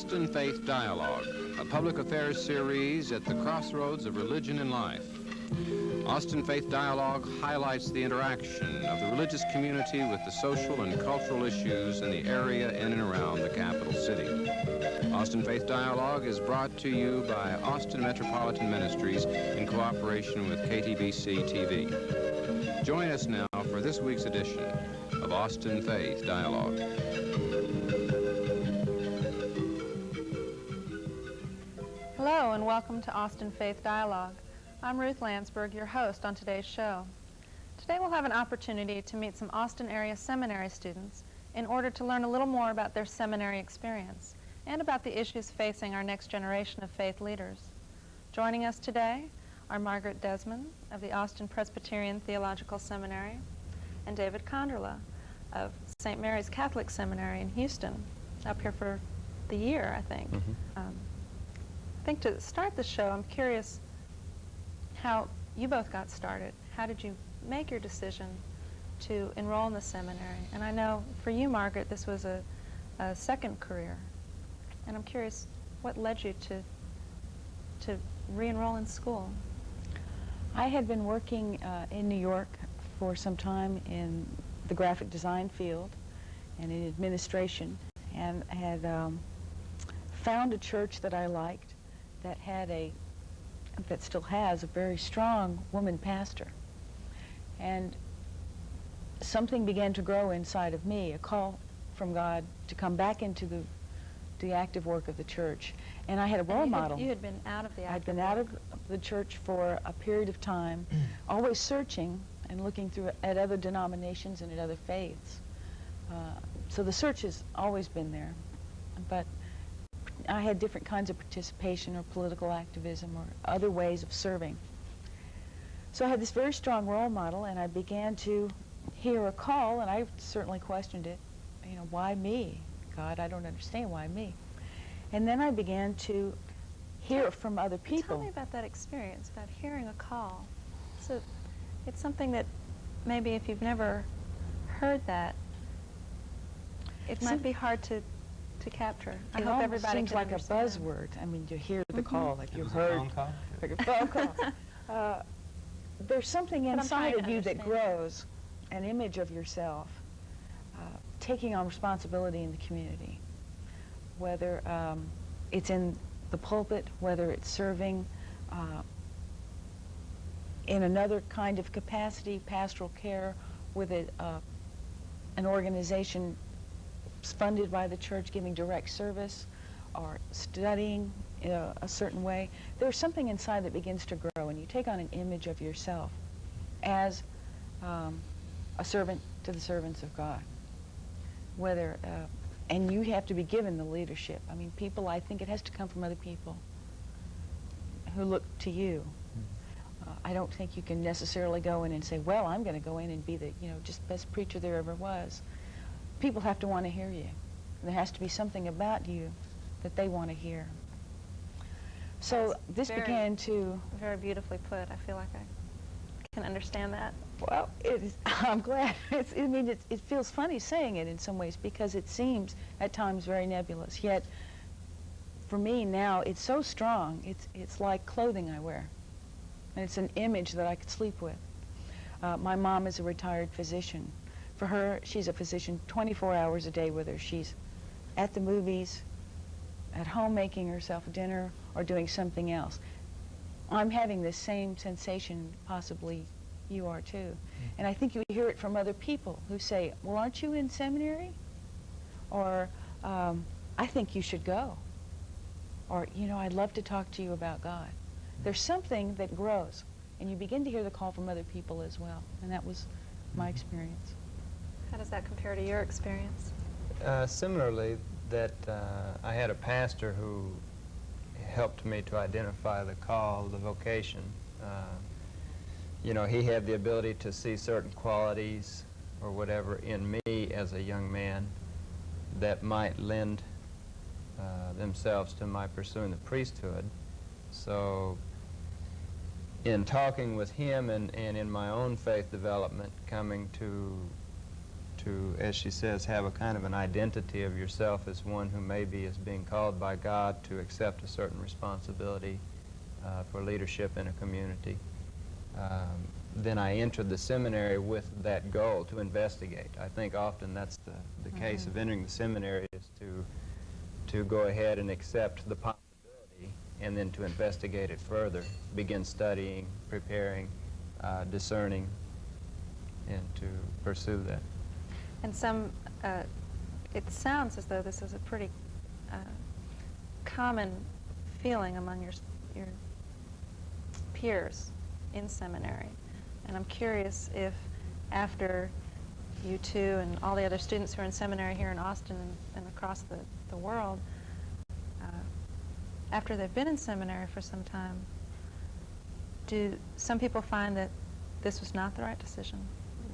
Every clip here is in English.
Austin Faith Dialogue, a public affairs series at the crossroads of religion and life. Austin Faith Dialogue highlights the interaction of the religious community with the social and cultural issues in the area in and around the capital city. Austin Faith Dialogue is brought to you by Austin Metropolitan Ministries in cooperation with KTBC TV. Join us now for this week's edition of Austin Faith Dialogue. Hello and welcome to Austin Faith Dialogue. I'm Ruth Landsberg, your host on today's show. Today we'll have an opportunity to meet some Austin area seminary students in order to learn a little more about their seminary experience and about the issues facing our next generation of faith leaders. Joining us today are Margaret Desmond of the Austin Presbyterian Theological Seminary and David Conderla of St. Mary's Catholic Seminary in Houston, up here for the year, I think. I think to start the show, I'm curious how you both got started. How did you make your decision to enroll in the seminary? And I know for you, Margaret, this was a second career. And I'm curious what led you to re-enroll in school? I had been working in New York for some time in the graphic design field and in administration, and had found a church that I liked that had that still has a very strong woman pastor. And something began to grow inside of me, a call from God to come back into the active work of the church. And I had a role model. You had been out of the active I'd been out of the church for a period of time, always searching and looking through at other denominations and at other faiths. So the search has always been there. But I had different kinds of participation or political activism or other ways of serving. So I had this very strong role model, and I began to hear a call, and I certainly questioned it. You know, why me? God, I don't understand, why me? And then I began to hear from other people. Tell me about that experience, about hearing a call. So it's something that maybe if you've never heard that, it might be hard to capture. I hope everybody seems can like understand. A buzzword. I mean, you hear the call, like you heard. Phone call? Like a phone call. There's something inside of you that grows, an image of yourself, taking on responsibility in the community, whether it's in the pulpit, whether it's serving in another kind of capacity, pastoral care, with an organization funded by the church, giving direct service, or studying in a certain way. There's something inside that begins to grow, and you take on an image of yourself as a servant to the servants of God. Whether, and you have to be given the leadership. I mean, people, I think it has to come from other people who look to you. I don't think you can necessarily go in and say, well, I'm going to go in and be the, just best preacher there ever was. People have to want to hear you. There has to be something about you that they want to hear. So this began to... Very beautifully put. I feel like I can understand that. Well, I'm glad. It feels funny saying it in some ways because it seems at times very nebulous. Yet, for me now, it's so strong. It's like clothing I wear. And it's an image that I could sleep with. My mom is a retired physician. For her, she's a physician 24 hours a day, whether she's at the movies, at home making herself dinner, or doing something else. I'm having this same sensation, possibly you are too. And I think you hear it from other people who say, well, aren't you in seminary? Or, I think you should go. Or, I'd love to talk to you about God. There's something that grows, and you begin to hear the call from other people as well. And that was my experience. How does that compare to your experience? Similarly, that I had a pastor who helped me to identify the call, the vocation. He had the ability to see certain qualities or whatever in me as a young man that might lend themselves to my pursuing the priesthood. So in talking with him and in my own faith development, coming to to, as she says, have a kind of an identity of yourself as one who maybe is being called by God to accept a certain responsibility for leadership in a community. Then I entered the seminary with that goal to investigate. I think often that's the case of entering the seminary, is to go ahead and accept the possibility and then to investigate it further, begin studying, preparing, discerning, and to pursue that. And it sounds as though this is a pretty common feeling among your peers in seminary. And I'm curious if after you two and all the other students who are in seminary here in Austin and across the world, after they've been in seminary for some time, do some people find that this was not the right decision?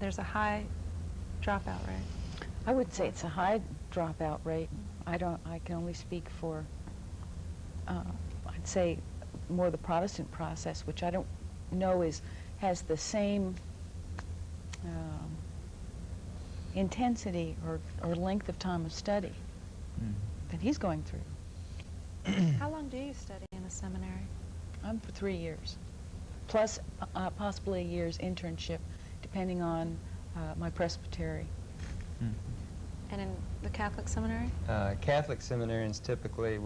There's a high dropout rate. I would say it's a high dropout rate. I can only speak for, I'd say, more the Protestant process, which I don't know has the same intensity or length of time of study that he's going through. How long do you study in a seminary? I'm for 3 years, plus possibly a year's internship, depending on my presbytery. And in the Catholic seminary? Catholic seminarians typically,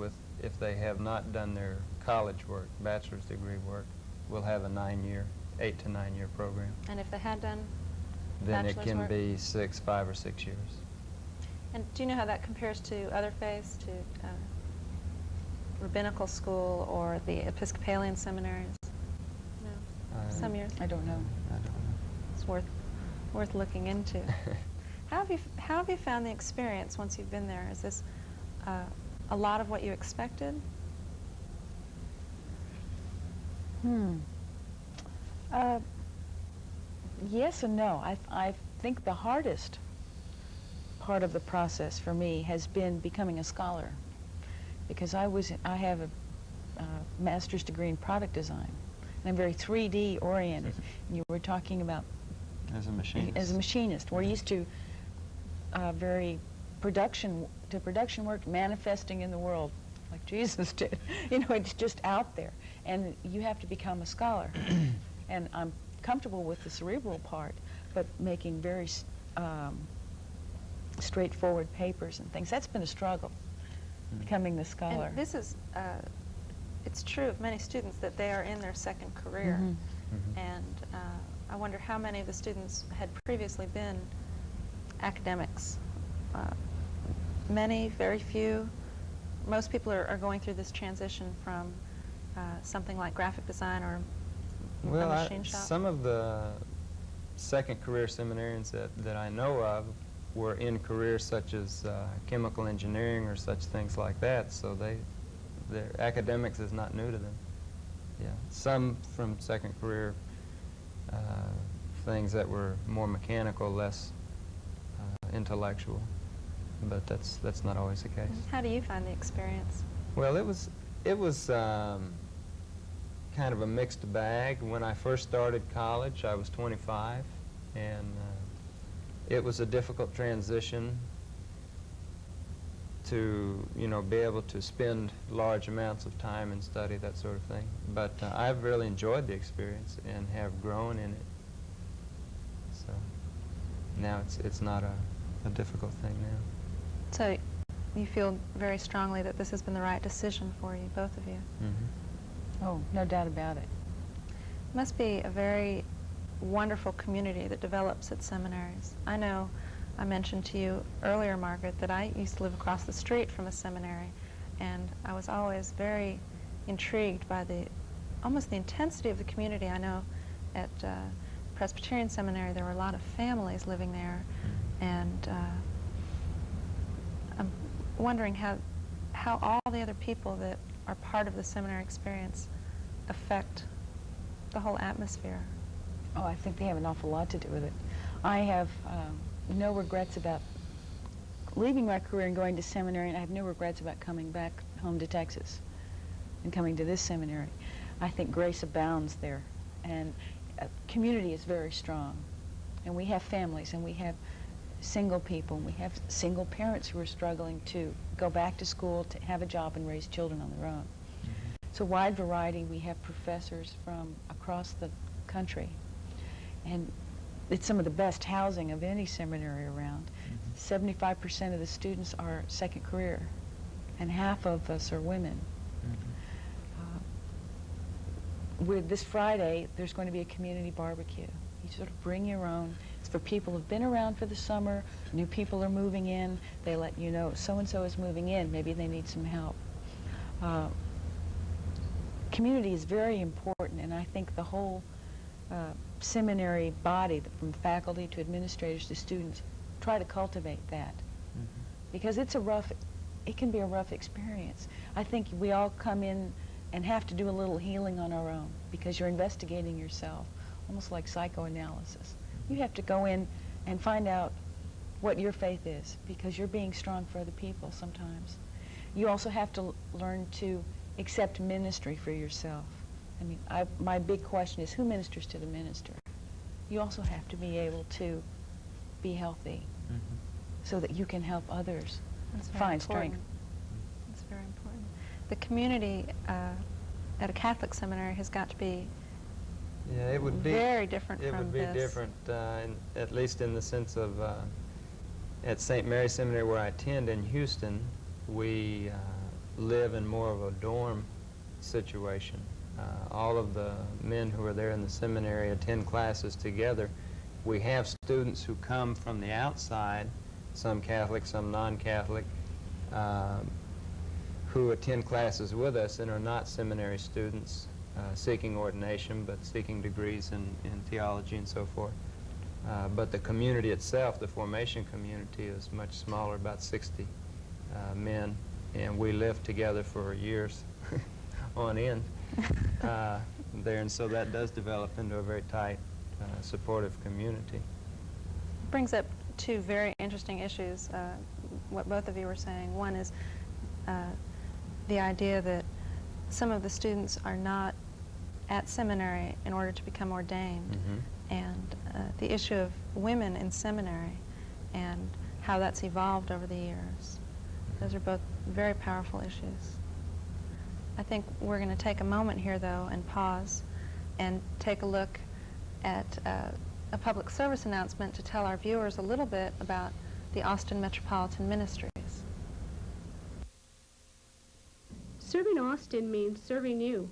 if they have not done their college work, bachelor's degree work, will have a 8 to 9 year program. And if they had done then it bachelor's can work? be 5 or 6 years. And do you know how that compares to other faiths, to rabbinical school or the Episcopalian seminaries? No? Some years? I don't know. I don't know. It's worth looking into. How have you found the experience once you've been there? Is this a lot of what you expected? Yes and no. I think the hardest part of the process for me has been becoming a scholar, because I have a master's degree in product design, and I'm very 3D oriented. And you were talking about As a machinist. As a machinist, we're used to very production work, manifesting in the world, like Jesus did. You know, it's just out there, and you have to become a scholar. And I'm comfortable with the cerebral part, but making very straightforward papers and things, that's been a struggle, becoming the scholar. And this is, it's true of many students that they are in their second career. And I wonder how many of the students had previously been academics. Many, very few. Most people are going through this transition from something like graphic design or a machine shop. Some of the second career seminarians that I know of were in careers such as chemical engineering or such things like that, so their academics is not new to them. Yeah, some from second career things that were more mechanical, less intellectual, but that's not always the case. How do you find the experience? Well, it was kind of a mixed bag. When I first started college, I was 25, and it was a difficult transition to, be able to spend large amounts of time and study, that sort of thing. But I've really enjoyed the experience and have grown in it. So now it's not a difficult thing now. So you feel very strongly that this has been the right decision for you, both of you? Oh, no doubt about it. It must be a very wonderful community that develops at seminaries. I know I mentioned to you earlier, Margaret, that I used to live across the street from a seminary, and I was always very intrigued by almost the intensity of the community. I know at Presbyterian Seminary there were a lot of families living there, and I'm wondering how all the other people that are part of the seminary experience affect the whole atmosphere. Oh, I think they have an awful lot to do with it. I have no regrets about leaving my career and going to seminary, and I have no regrets about coming back home to Texas and coming to this seminary. I think grace abounds there, and community is very strong, and we have families, and we have single people. We have single parents who are struggling to go back to school, to have a job and raise children on their own. It's a wide variety. We have professors from across the country. And it's some of the best housing of any seminary around. 75% of the students are second career, and half of us are women. With this Friday, there's going to be a community barbecue. You sort of bring your own. It's for people who've been around for the summer, new people are moving in, they let you know so-and-so is moving in, maybe they need some help. Community is very important, and I think the whole seminary body, from faculty to administrators to students, try to cultivate that. Because it can be a rough experience. I think we all come in and have to do a little healing on our own, because you're investigating yourself, almost like psychoanalysis. You have to go in and find out what your faith is, because you're being strong for other people sometimes. You also have to learn to accept ministry for yourself. I mean, my big question is, who ministers to the minister? You also have to be able to be healthy so that you can help others find strength. That's very important. The community at a Catholic seminary has got to be it would be very different from this. It would be different, at least in the sense of, at St. Mary's Seminary, where I attend in Houston, we live in more of a dorm situation. All of the men who are there in the seminary attend classes together. We have students who come from the outside, some Catholic, some non-Catholic, who attend classes with us and are not seminary students seeking ordination, but seeking degrees in theology and so forth. But the community itself, the formation community, is much smaller, about 60 men, and we lived together for years on end there, and so that does develop into a very tight, supportive community. Brings up two very interesting issues, what both of you were saying. One is the idea that some of the students are not at seminary in order to become ordained, and the issue of women in seminary and how that's evolved over the years. Those are both very powerful issues. I think we're going to take a moment here, though, and pause and take a look at a public service announcement to tell our viewers a little bit about the Austin Metropolitan Ministries. Serving Austin means serving you.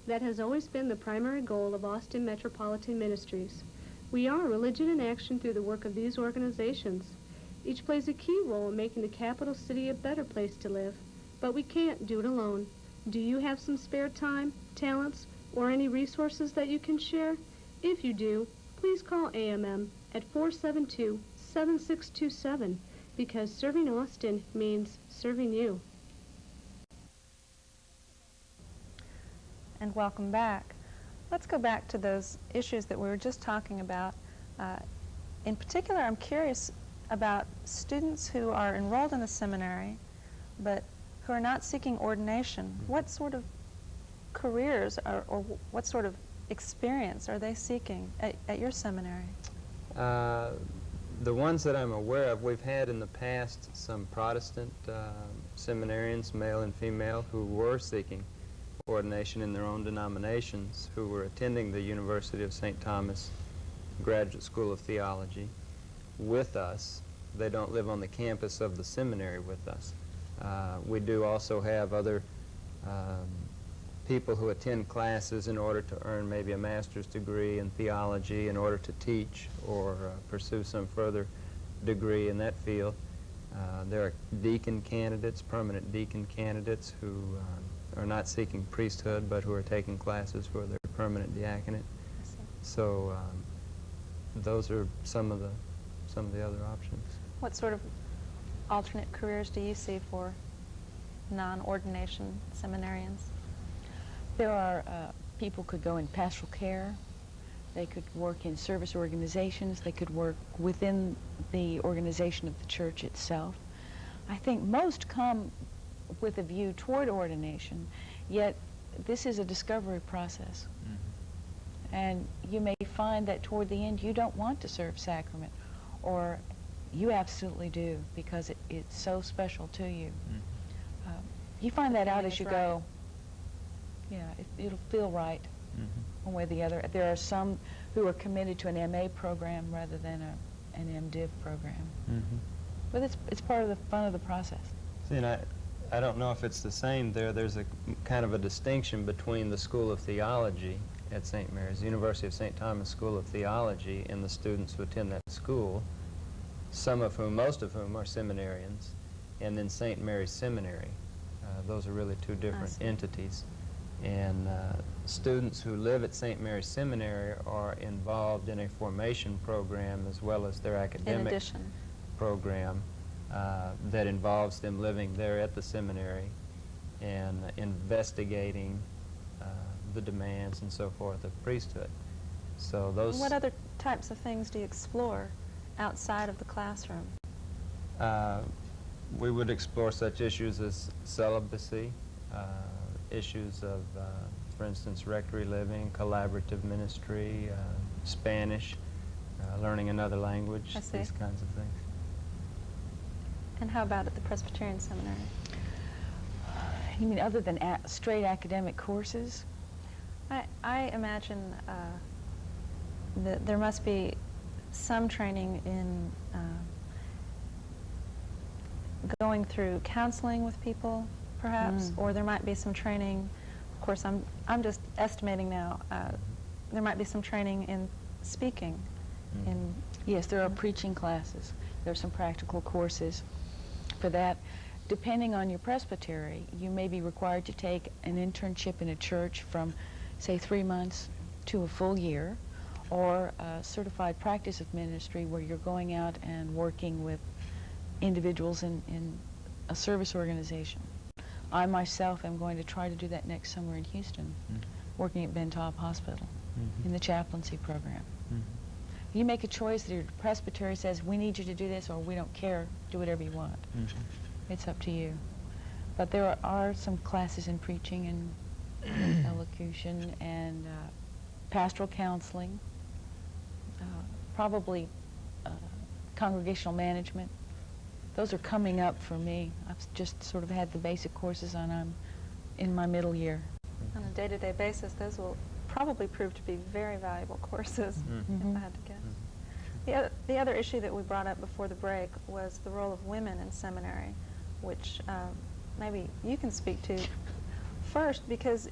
That has always been the primary goal of Austin Metropolitan Ministries. We are religion in action through the work of these organizations. Each plays a key role in making the capital city a better place to live, but we can't do it alone. Do you have some spare time, talents, or any resources that you can share? If you do, please call AMM at 472-7627, because serving Austin means serving you. And welcome back. Let's go back to those issues that we were just talking about. In particular, I'm curious about students who are enrolled in the seminary, but who are not seeking ordination. What sort of careers or what sort of experience are they seeking at your seminary? The ones that I'm aware of, we've had in the past some Protestant seminarians, male and female, who were seeking ordination in their own denominations, who were attending the University of St. Thomas Graduate School of Theology with us. They don't live on the campus of the seminary with us. We do also have other people who attend classes in order to earn maybe a master's degree in theology in order to teach or pursue some further degree in that field. There are deacon candidates, permanent deacon candidates, who are not seeking priesthood but who are taking classes for their permanent diaconate. So those are some of the other options. What sort of alternate careers do you see for non-ordination seminarians? There are people could go in pastoral care. They could work in service organizations. They could work within the organization of the church itself. I think most come with a view toward ordination, yet this is a discovery process. And you may find that toward the end you don't want to serve sacrament, or you absolutely do, because it's so special to you. You find that out as you go. Yeah, it'll feel right one way or the other. There are some who are committed to an MA program rather than an MDiv program. But it's part of the fun of the process. See, and I don't know if it's the same there. There's a kind of a distinction between the School of Theology at St. Mary's, the University of St. Thomas School of Theology, and the students who attend that school, most of whom are seminarians, and then St. Mary's Seminary. Those are really two different entities. And students who live at St. Mary's Seminary are involved in a formation program as well as their academic program that involves them living there at the seminary and investigating the demands and so forth of priesthood. So those. What other types of things do you explore outside of the classroom? We would explore such issues as celibacy, issues of, for instance, rectory living, collaborative ministry, Spanish, learning another language, these kinds of things. And how about at the Presbyterian Seminary? You mean other than straight academic courses? I imagine that there must be some training in going through counseling with people, perhaps, or there might be some training. Of course, I'm just estimating now. There might be some training in speaking. Yes, there are preaching classes. There are some practical courses for that. Depending on your presbytery, you may be required to take an internship in a church from, say, 3 months to a full year, or a certified practice of ministry where you're going out and working with individuals in a service organization. I myself am going to try to do that next summer in Houston, working at Ben Taub Hospital in the chaplaincy program. You make a choice that your presbytery says, we need you to do this, or we don't care, do whatever you want. It's up to you. But there are some classes in preaching and elocution and pastoral counseling, probably congregational management. Those are coming up for me. I've just sort of had the basic courses on. I'm in my middle year. On a day-to-day basis, those will probably prove to be very valuable courses, if I had to guess. The other issue that we brought up before the break was the role of women in seminary, which maybe you can speak to first, because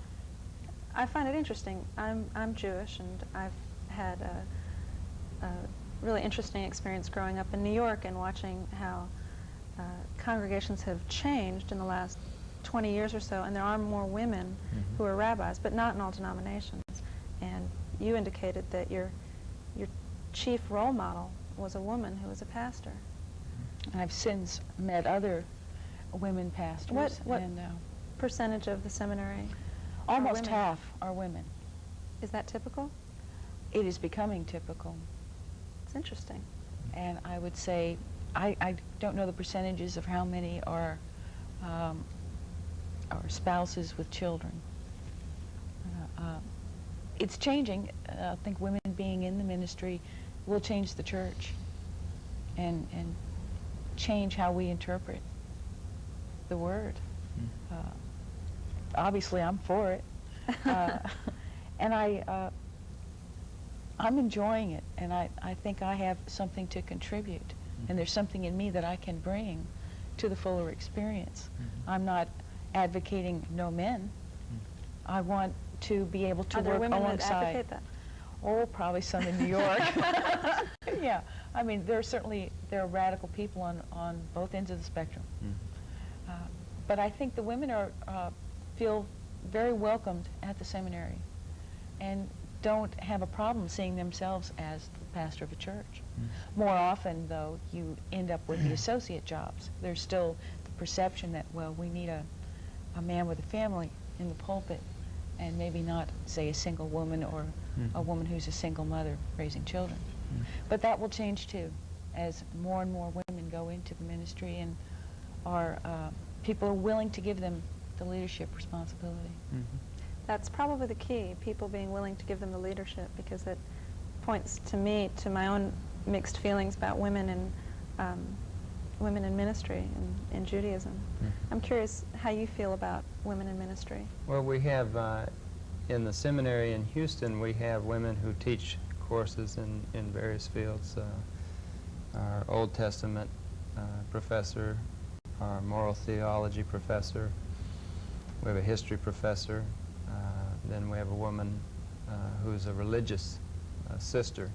I find it interesting. I'm Jewish, and I've had a really interesting experience growing up in New York and watching how congregations have changed in the last 20 years or so, and there are more women who are rabbis, but not in all denominations. And you indicated that your chief role model was a woman who was a pastor. I've since met other women pastors. What percentage of the seminary? Almost half are women. Is that typical? It is becoming typical. It's interesting. And I would say, I don't know the percentages of how many are spouses with children. It's changing. I think women being in the ministry will change the church and change how we interpret the word. Obviously, I'm for it. And I'm enjoying it, and I think I have something to contribute, and there's something in me that I can bring to the fuller experience. I'm not advocating no men. I want to be able to work women alongside. that advocate that? Oh, probably some in New York. Yeah, I mean, there are radical people on both ends of the spectrum. But I think the women feel very welcomed at the seminary, and don't have a problem seeing themselves as the pastor of a church. More often, though, you end up with the associate jobs. There's still the perception that, well, we need a man with a family in the pulpit, and maybe not, say, a single woman or a woman who's a single mother raising children. But that will change, too, as more and more women go into the ministry, and people are willing to give them the leadership responsibility. That's probably the key, people being willing to give them the leadership, because it points to me, to my own mixed feelings about women in women in ministry in Judaism. I'm curious how you feel about women in ministry. Well, we have, in the seminary in Houston, we have women who teach courses in various fields. Our Old Testament professor, our moral theology professor, we have a history professor, then we have a woman who's a religious sister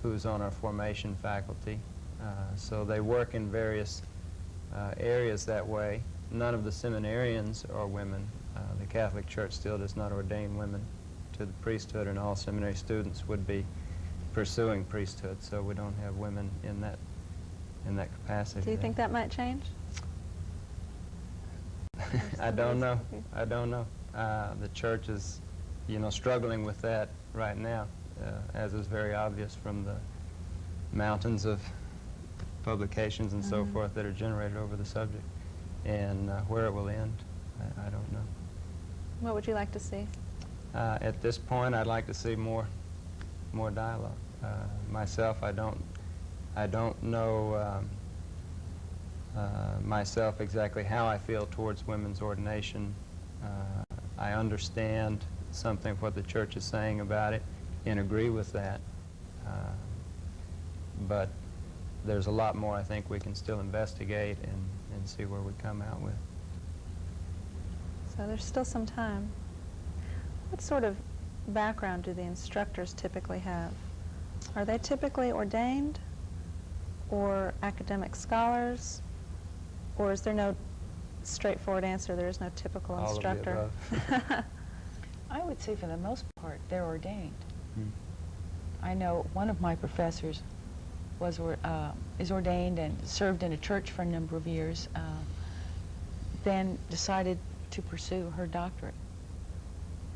who's on our formation faculty. So they work in various areas that way. None of the seminarians are women. The Catholic Church still does not ordain women to the priesthood, and all seminary students would be pursuing priesthood, so we don't have women in that capacity. Do you think that might change? I don't know. I don't know. The church is, struggling with that right now, as is very obvious from the mountains of publications and so forth that are generated over the subject. And where it will end, I don't know. What would you like to see? At this point, I'd like to see more dialogue. Myself, I don't know myself exactly how I feel towards women's ordination. I understand something of what the church is saying about it and agree with that. But there's a lot more I think we can still investigate and see where we come out with. So there's still some time. What sort of background do the instructors typically have? Are they typically ordained or academic scholars? Or is there no straightforward answer? There is no typical All instructor? of the above. I would say for the most part, they're ordained. I know one of my professors is ordained and served in a church for a number of years, then decided to pursue her doctorate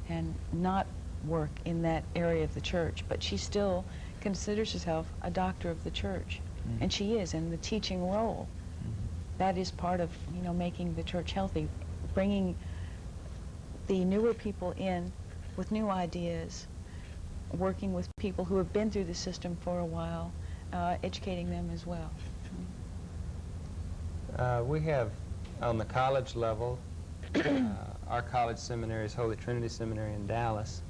and not work in that area of the church, but she still considers herself a doctor of the church, and she is in the teaching role. That is part of, making the church healthy, bringing the newer people in with new ideas, working with people who have been through the system for a while, educating them as well. We have, on the college level, our college seminary is Holy Trinity Seminary in Dallas,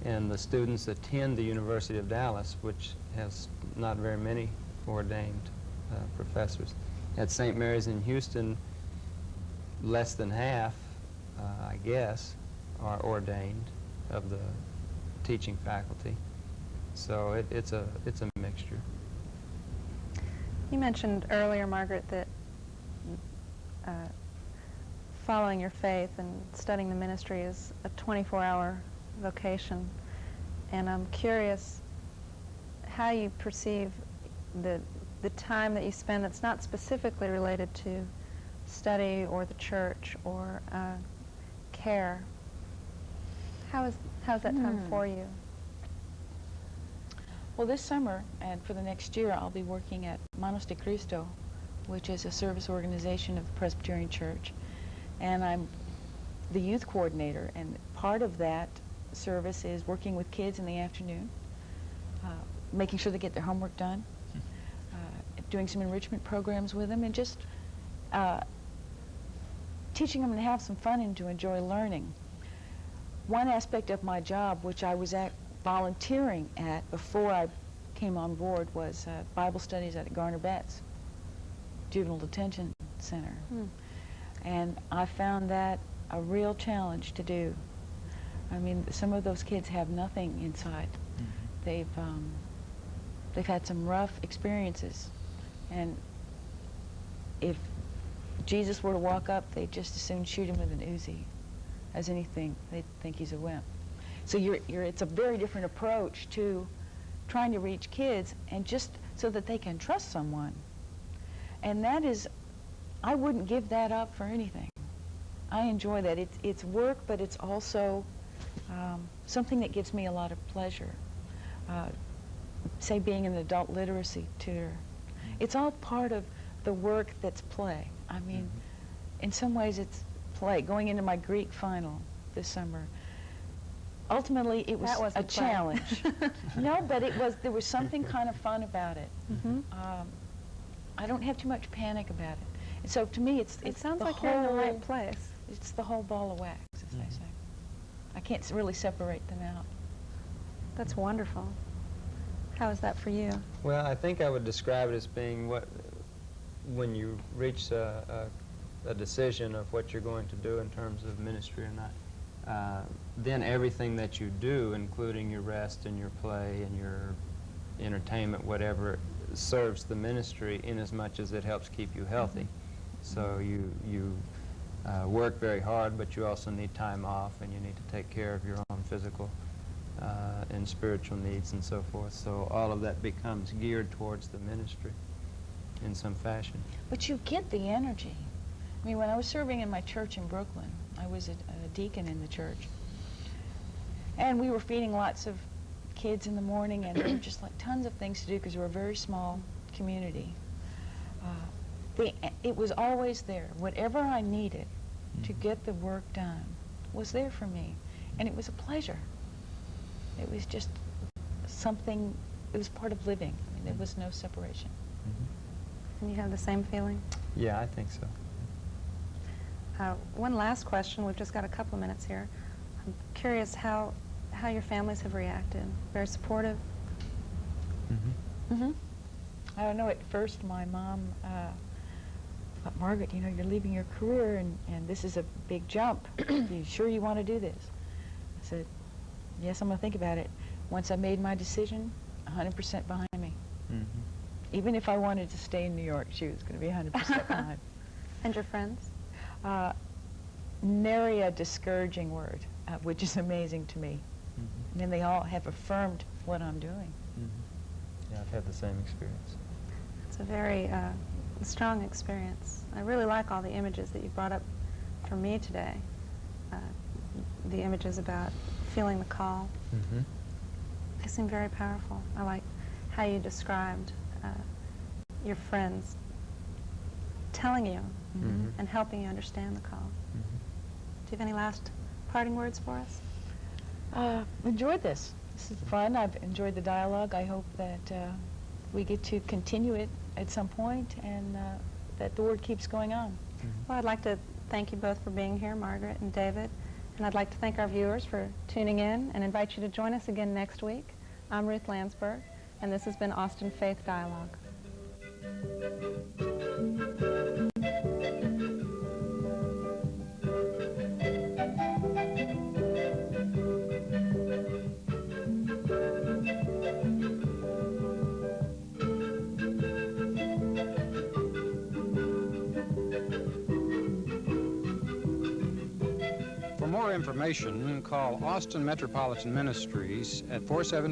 and the students attend the University of Dallas, which has not very many ordained professors. At St. Mary's in Houston, less than half, I guess, are ordained of the teaching faculty. So it's a mixture. You mentioned earlier, Margaret, that following your faith and studying the ministry is a 24-hour vocation. And I'm curious how you perceive the time that you spend that's not specifically related to study or the church or care. How's that time for you? Well, this summer and for the next year, I'll be working at Manos de Cristo, which is a service organization of the Presbyterian Church. And I'm the youth coordinator, and part of that service is working with kids in the afternoon, making sure they get their homework done, doing some enrichment programs with them, and just teaching them to have some fun and to enjoy learning. One aspect of my job, which I was volunteering at before I came on board, was Bible studies at Garner Betts Juvenile Detention Center. And I found that a real challenge to do. I mean, some of those kids have nothing inside. They've had some rough experiences, and if Jesus were to walk up, they'd just as soon shoot him with an Uzi as anything. They'd think he's a wimp. So it's a very different approach to trying to reach kids, and just so that they can trust someone. And that is, I wouldn't give that up for anything. I enjoy that. It's work, but it's also something that gives me a lot of pleasure. Say being an adult literacy tutor. It's all part of the work that's play. I mean, in some ways it's play. Going into my Greek final this summer, ultimately it was a challenge. No, but there was something kind of fun about it. I don't have too much panic about it. And so to me, it's It sounds the like whole, you're in the right place. It's the whole ball of wax, as they say. I can't really separate them out. That's wonderful. How is that for you? Well, I think I would describe it as being when you reach a decision of what you're going to do in terms of ministry or not, then everything that you do, including your rest and your play and your entertainment, whatever, serves the ministry in as much as it helps keep you healthy. So you work very hard, but you also need time off, and you need to take care of your own physical and spiritual needs and so forth. So all of that becomes geared towards the ministry in some fashion. But you get the energy. I mean, when I was serving in my church in Brooklyn, I was a deacon in the church. And we were feeding lots of kids in the morning, and there were just like tons of things to do because we're a very small community. It was always there. Whatever I needed to get the work done was there for me. And it was a pleasure. It was just something, it was part of living. I mean, there was no separation. And you have the same feeling? Yeah, I think so. One last question. We've just got a couple of minutes here. I'm curious how your families have reacted. Very supportive? I don't know, at first my mom thought, Margaret, you know, you're leaving your career and this is a big jump. You sure you want to do this? I said, yes, I'm going to think about it. Once I made my decision, 100% behind me. Even if I wanted to stay in New York, she was going to be 100% behind. And your friends? Nary a discouraging word, which is amazing to me. I mean, they all have affirmed what I'm doing. Yeah, I've had the same experience. It's a very strong experience. I really like all the images that you brought up for me today. The images about feeling the call. They seem very powerful. I like how you described your friends telling you and helping you understand the call. Do you have any last parting words for us? Enjoyed this. This is fun. I've enjoyed the dialogue. I hope that we get to continue it at some point and that the word keeps going on. Well, I'd like to thank you both for being here, Margaret and David. And I'd like to thank our viewers for tuning in and invite you to join us again next week. I'm Ruth Landsberg, and this has been Austin Faith Dialogue. For more information, call Austin Metropolitan Ministries at 417